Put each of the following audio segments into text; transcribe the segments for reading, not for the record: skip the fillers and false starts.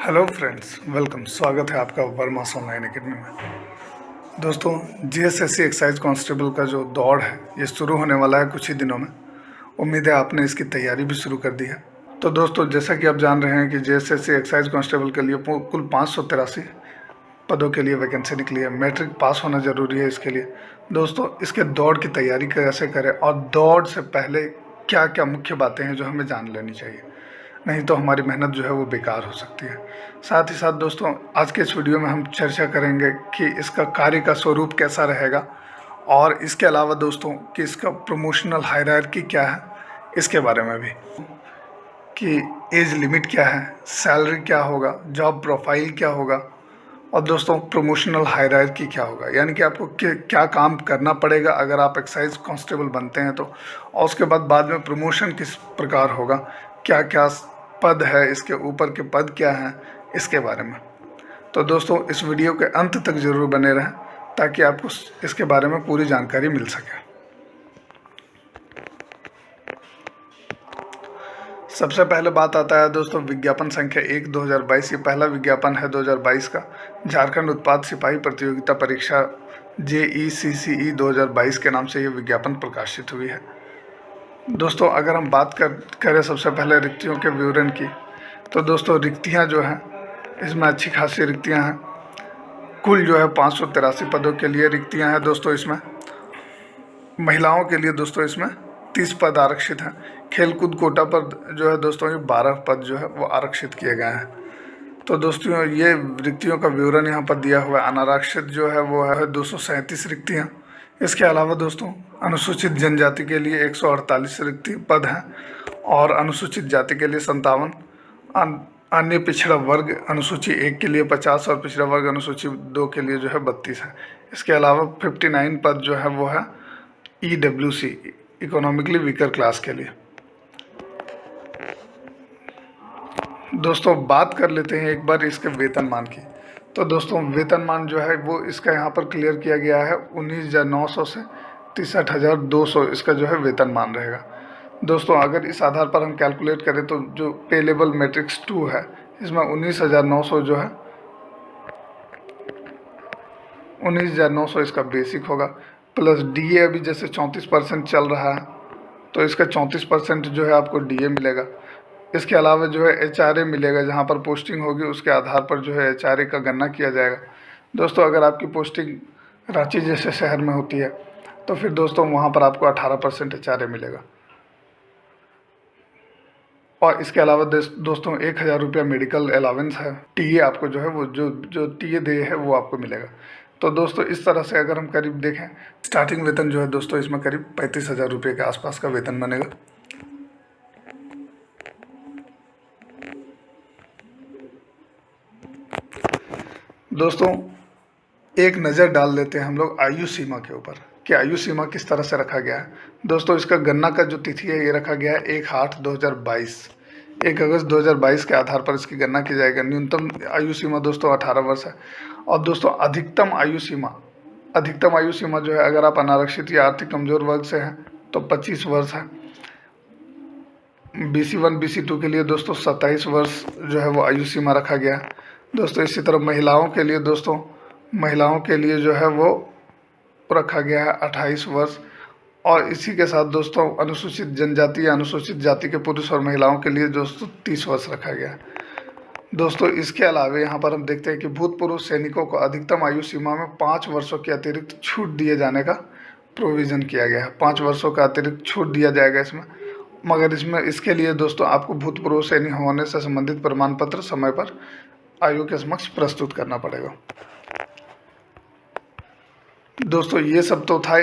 Hello friends, welcome. स्वागत है आपका वर्मा ऑनलाइन एकेडमी में। दोस्तों, जीएसएससी एक्साइज कांस्टेबल का जो दौड़ है ये शुरू होने वाला है कुछ ही दिनों में। उम्मीद है आपने इसकी तैयारी भी शुरू कर दी है। तो दोस्तों, जैसा कि आप जान रहे हैं कि जीएसएससी एक्साइज कांस्टेबल के लिए कुल 583 पदों के लिए वैकेंसी निकली है। मैट्रिक पास होना ज़रूरी है इसके लिए। दोस्तों, इसके दौड़ की तैयारी कैसे करें और दौड़ से पहले क्या क्या मुख्य बातें हैं जो हमें जान लेनी चाहिए, नहीं तो हमारी मेहनत जो है वो बेकार हो सकती है। साथ ही साथ दोस्तों, आज के इस वीडियो में हम चर्चा करेंगे कि इसका कार्य का स्वरूप कैसा रहेगा, और इसके अलावा दोस्तों कि इसका प्रमोशनल हायरार्की क्या है इसके बारे में भी, कि एज लिमिट क्या है, सैलरी क्या होगा, जॉब प्रोफाइल क्या होगा, और दोस्तों प्रमोशनल हायरार्की क्या होगा, यानी कि आपको क्या काम करना पड़ेगा अगर आप एक्साइज कांस्टेबल बनते हैं तो, और उसके बाद में प्रमोशन किस प्रकार होगा, क्या क्या पद है, इसके ऊपर के पद क्या हैं, इसके बारे में। तो दोस्तों, इस वीडियो के अंत तक ज़रूर बने रहें ताकि आपको इसके बारे में पूरी जानकारी मिल सके। सबसे पहले बात आता है दोस्तों विज्ञापन संख्या 1 2022। ये पहला विज्ञापन है 2022 का। झारखंड उत्पाद सिपाही प्रतियोगिता परीक्षा JECCE 2022 के नाम से ये विज्ञापन प्रकाशित हुई है। दोस्तों, अगर हम बात करें सबसे पहले रिक्तियों के विवरण की, तो दोस्तों रिक्तियां जो हैं इसमें अच्छी खासी रिक्तियां हैं। कुल जो है 583 पदों के लिए रिक्तियां हैं दोस्तों। इसमें महिलाओं के लिए दोस्तों इसमें 30 पद आरक्षित हैं। खेलकूद कोटा पर जो है दोस्तों ये 12 पद जो है वो आरक्षित किए गए हैं। तो दोस्तों, ये रिक्तियों का विवरण यहाँ पर दिया हुआ है। अनारक्षित जो है वो है 237 रिक्तियाँ। इसके अलावा दोस्तों अनुसूचित जनजाति के लिए 148 रिक्ति पद हैं, और अनुसूचित जाति के लिए 57, अन्य पिछड़ा वर्ग अनुसूची 1 के लिए 50, और पिछड़ा वर्ग अनुसूची 2 के लिए जो है 32 है। इसके अलावा 59 पद जो है वो है EWC, इकोनॉमिकली वीकर क्लास के लिए। दोस्तों, बात कर लेते हैं एक बार इसके वेतनमान की। तो दोस्तों, वेतनमान जो है वो इसका यहाँ पर क्लियर किया गया है। 19,900 से 63,200 इसका जो है वेतनमान रहेगा। दोस्तों, अगर इस आधार पर हम कैलकुलेट करें तो जो पे लेवल मैट्रिक्स 2 है इसमें 19,900 जो है 19,900 इसका बेसिक होगा, प्लस DA अभी जैसे 34% चल रहा है तो इसका 34% जो है आपको DA मिलेगा। इसके अलावा जो है HRA मिलेगा, जहाँ पर पोस्टिंग होगी उसके आधार पर जो है HRA का गणना किया जाएगा। दोस्तों, अगर आपकी पोस्टिंग रांची जैसे शहर में होती है तो फिर दोस्तों वहाँ पर आपको 18% HRA मिलेगा। और इसके अलावा दोस्तों 1,000 रुपया मेडिकल अलावेंस है। TA आपको जो है वो जो TA दे है वो आपको मिलेगा। तो दोस्तों, इस तरह से अगर हम करीब देखें, स्टार्टिंग वेतन जो है दोस्तों इसमें करीब 35,000 रुपये के आसपास का वेतन बनेगा। दोस्तों, एक नज़र डाल लेते हैं हम लोग आयु सीमा के ऊपर कि आयु सीमा किस तरह से रखा गया है। दोस्तों, इसका गणना का जो तिथि है ये रखा गया है 1/8/2022। 1 अगस्त 2022 के आधार पर इसकी गणना की जाएगी। न्यूनतम आयु सीमा दोस्तों 18 वर्ष है। और दोस्तों अधिकतम आयु सीमा जो है अगर आप अनारक्षित या आर्थिक कमजोर वर्ग से हैं तो 25 वर्ष है। BC1 BC2 के लिए दोस्तों 27 वर्ष जो है वो आयु सीमा रखा गया है। दोस्तों, इसी तरह महिलाओं के लिए जो है वो रखा गया है 28 वर्ष। और इसी के साथ दोस्तों अनुसूचित जनजाति या अनुसूचित जाति के पुरुष और महिलाओं के लिए दोस्तों 30 वर्ष रखा गया है। दोस्तों, इसके अलावा यहाँ पर हम देखते हैं कि भूतपूर्व सैनिकों को अधिकतम आयु सीमा में 5 वर्षों की अतिरिक्त छूट दिए जाने का प्रोविज़न किया गया है। 5 वर्षों का अतिरिक्त छूट दिया जाएगा इसमें, मगर इसके लिए दोस्तों आपको भूतपूर्व सैनिक होने से संबंधित प्रमाण पत्र समय पर आयोग के समक्ष प्रस्तुत करना पड़ेगा। दोस्तों, ये सब तो था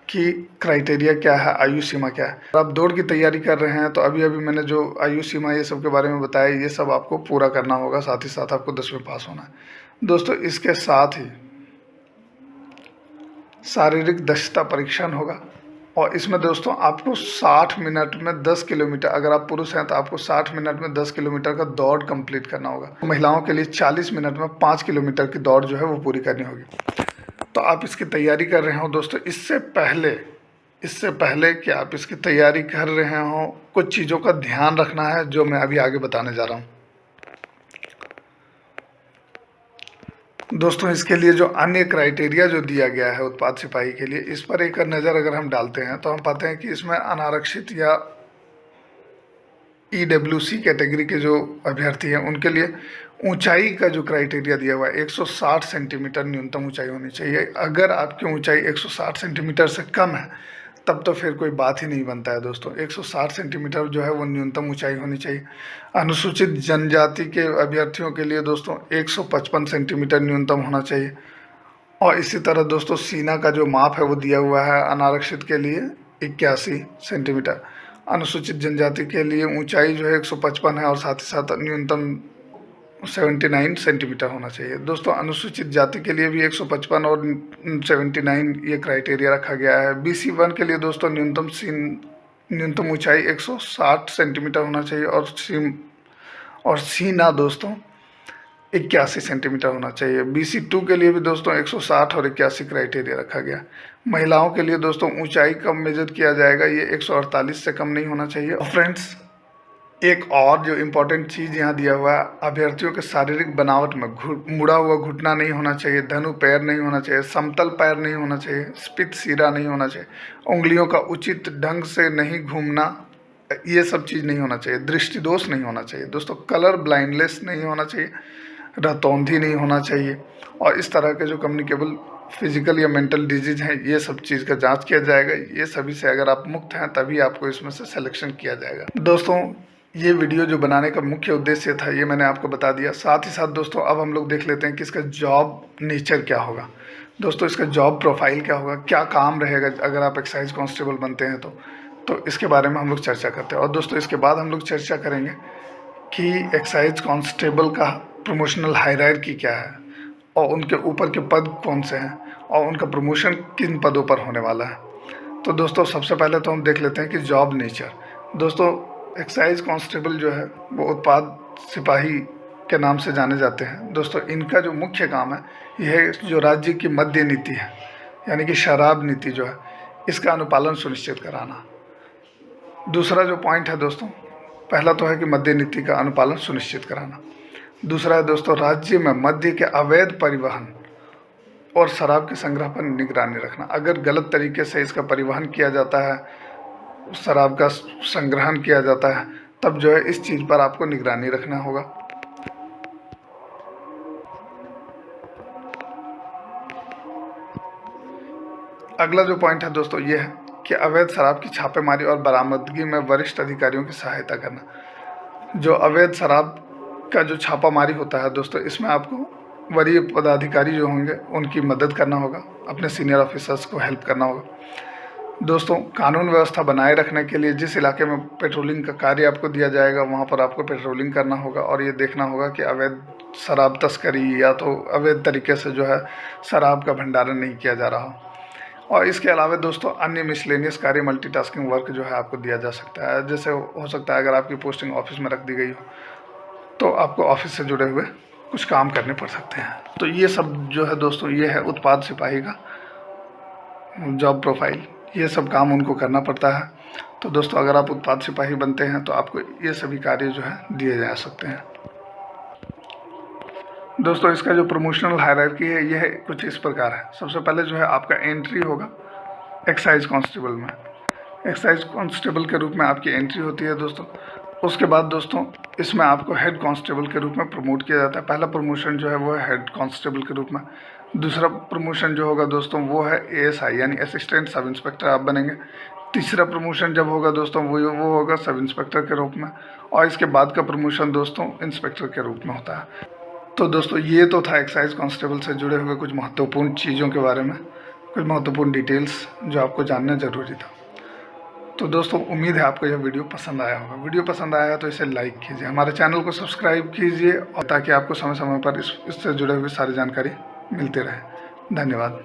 कि क्राइटेरिया क्या है, आयु सीमा क्या है। आप दौड़ की तैयारी कर रहे हैं तो अभी मैंने जो आयु सीमा ये सब के बारे में बताया, ये सब आपको पूरा करना होगा। साथ ही साथ आपको 10वीं पास होना है। दोस्तों, इसके साथ ही शारीरिक दक्षता परीक्षण होगा, और इसमें दोस्तों आपको 60 मिनट में 10 किलोमीटर, अगर आप पुरुष हैं तो आपको 60 मिनट में 10 किलोमीटर का दौड़ कंप्लीट करना होगा। महिलाओं के लिए 40 मिनट में 5 किलोमीटर की दौड़ जो है वो पूरी करनी होगी। तो आप इसकी तैयारी कर रहे हो दोस्तों, इससे पहले कि आप इसकी तैयारी कर रहे हो, कुछ चीज़ों का ध्यान रखना है जो मैं अभी आगे बताने जा रहा हूँ। दोस्तों इसके लिए जो अन्य क्राइटेरिया जो दिया गया है उत्पाद सिपाही के लिए, इस पर एक नज़र अगर हम डालते हैं तो हम पाते हैं कि इसमें अनारक्षित या EWC कैटेगरी के जो अभ्यर्थी हैं उनके लिए ऊंचाई का जो क्राइटेरिया दिया हुआ है 160 सेंटीमीटर न्यूनतम ऊंचाई होनी चाहिए। अगर आपकी ऊंचाई 160 सेंटीमीटर से कम है तब तो फिर कोई बात ही नहीं बनता है दोस्तों। 160 सेंटीमीटर जो है वो न्यूनतम ऊंचाई होनी चाहिए। अनुसूचित जनजाति के अभ्यर्थियों के लिए दोस्तों 155 सेंटीमीटर न्यूनतम होना चाहिए। और इसी तरह दोस्तों सीना का जो माप है वो दिया हुआ है अनारक्षित के लिए 81 सेंटीमीटर, अनुसूचित जनजाति के लिए ऊंचाई जो है 155 है और साथ ही साथ न्यूनतम 79 सेंटीमीटर होना चाहिए। दोस्तों अनुसूचित जाति के लिए भी 155 और 79 ये क्राइटेरिया रखा गया है। BC1 के लिए दोस्तों न्यूनतम ऊंचाई 160 सेंटीमीटर होना चाहिए और सीना दोस्तों 81 सेंटीमीटर होना चाहिए। BC2 के लिए भी दोस्तों 160 और 81 क्राइटेरिया रखा गया। महिलाओं के लिए दोस्तों ऊंचाई कब मेजर किया जाएगा, ये 148 से कम नहीं होना चाहिए। और फ्रेंड्स एक और जो इम्पोर्टेंट चीज़ यहाँ दिया हुआ है, अभ्यर्थियों के शारीरिक बनावट में मुड़ा हुआ घुटना नहीं होना चाहिए, धनु पैर नहीं होना चाहिए, समतल पैर नहीं होना चाहिए, स्पित सिरा नहीं होना चाहिए, उंगलियों का उचित ढंग से नहीं घूमना, ये सब चीज़ नहीं होना चाहिए, दृष्टि दोष नहीं होना चाहिए दोस्तों, कलर ब्लाइंडनेस नहीं होना चाहिए, रतौंधी नहीं होना चाहिए, और इस तरह के जो कम्युनिकेबल फिजिकल या मेंटल डिजीज हैं ये सब चीज़ का जांच किया जाएगा। ये सभी से अगर आप मुक्त हैं तभी आपको इसमें से सिलेक्शन किया जाएगा। दोस्तों ये वीडियो जो बनाने का मुख्य उद्देश्य था ये मैंने आपको बता दिया। साथ ही साथ दोस्तों अब हम लोग देख लेते हैं कि इसका जॉब नेचर क्या होगा। दोस्तों इसका जॉब प्रोफाइल क्या होगा, क्या काम रहेगा अगर आप एक्साइज कांस्टेबल बनते हैं तो इसके बारे में हम लोग चर्चा करते हैं। और दोस्तों इसके बाद हम लोग चर्चा करेंगे कि एक्साइज कांस्टेबल का प्रमोशनल हायरार्की क्या है और उनके ऊपर के पद कौन से हैं और उनका प्रमोशन किन पदों पर होने वाला है। तो दोस्तों सबसे पहले तो हम देख लेते हैं कि जॉब नेचर। दोस्तों एक्साइज कांस्टेबल जो है वो उत्पाद सिपाही के नाम से जाने जाते हैं। दोस्तों इनका जो मुख्य काम है यह जो राज्य की मद्य नीति है यानी कि शराब नीति जो है इसका अनुपालन सुनिश्चित कराना। दूसरा जो पॉइंट है दोस्तों, पहला तो है कि मद्य नीति का अनुपालन सुनिश्चित कराना। दूसरा है दोस्तों राज्य में मद्य के अवैध परिवहन और शराब के संग्रह पर निगरानी रखना। अगर गलत तरीके से इसका परिवहन किया जाता है, शराब का संग्रहण किया जाता है, तब जो है इस चीज़ पर आपको निगरानी रखना होगा। अगला जो पॉइंट है दोस्तों ये है कि अवैध शराब की छापेमारी और बरामदगी में वरिष्ठ अधिकारियों की सहायता करना। जो अवैध शराब का जो छापामारी होता है दोस्तों इसमें आपको वरीय पदाधिकारी जो होंगे उनकी मदद करना होगा, अपने सीनियर ऑफिसर्स को हेल्प करना होगा। दोस्तों कानून व्यवस्था बनाए रखने के लिए जिस इलाके में पेट्रोलिंग का कार्य आपको दिया जाएगा वहाँ पर आपको पेट्रोलिंग करना होगा और ये देखना होगा कि अवैध शराब तस्करी या तो अवैध तरीके से जो है शराब का भंडारण नहीं किया जा रहा हो। और इसके अलावा दोस्तों अन्य मिसलेनियस कार्य मल्टीटास्किंग वर्क जो है आपको दिया जा सकता है। जैसे हो सकता है अगर आपकी पोस्टिंग ऑफिस में रख दी गई हो तो आपको ऑफिस से जुड़े हुए कुछ काम करने पड़ सकते हैं। तो ये सब जो है दोस्तों ये है उत्पाद सिपाही का जॉब प्रोफाइल, ये सब काम उनको करना पड़ता है। तो दोस्तों अगर आप उत्पाद सिपाही बनते हैं तो आपको ये सभी कार्य जो है दिए जा सकते हैं। दोस्तों इसका जो प्रमोशनल हायरार्की है यह कुछ इस प्रकार है। सबसे पहले जो है आपका एंट्री होगा एक्साइज कांस्टेबल में। एक्साइज कांस्टेबल के रूप में आपकी एंट्री होती है दोस्तों। उसके बाद दोस्तों इसमें आपको हेड कांस्टेबल के रूप में प्रमोट किया जाता है। पहला प्रमोशन जो है वो है हेड कांस्टेबल के रूप में। दूसरा प्रमोशन जो होगा दोस्तों वो है ASI यानी असिस्टेंट सब इंस्पेक्टर आप बनेंगे। तीसरा प्रमोशन जब होगा दोस्तों वो होगा सब इंस्पेक्टर के रूप में। और इसके बाद का प्रमोशन दोस्तों इंस्पेक्टर के रूप में होता है। तो दोस्तों ये तो था एक्साइज कांस्टेबल से जुड़े हुए कुछ महत्वपूर्ण चीज़ों के बारे में, कुछ महत्वपूर्ण डिटेल्स जो आपको जानना ज़रूरी था। तो दोस्तों उम्मीद है आपको यह वीडियो पसंद आया होगा। वीडियो पसंद आया तो इसे लाइक कीजिए, हमारे चैनल को सब्सक्राइब कीजिए और ताकि आपको समय समय पर इससे जुड़े हुए सारी जानकारी मिलती रहे। धन्यवाद।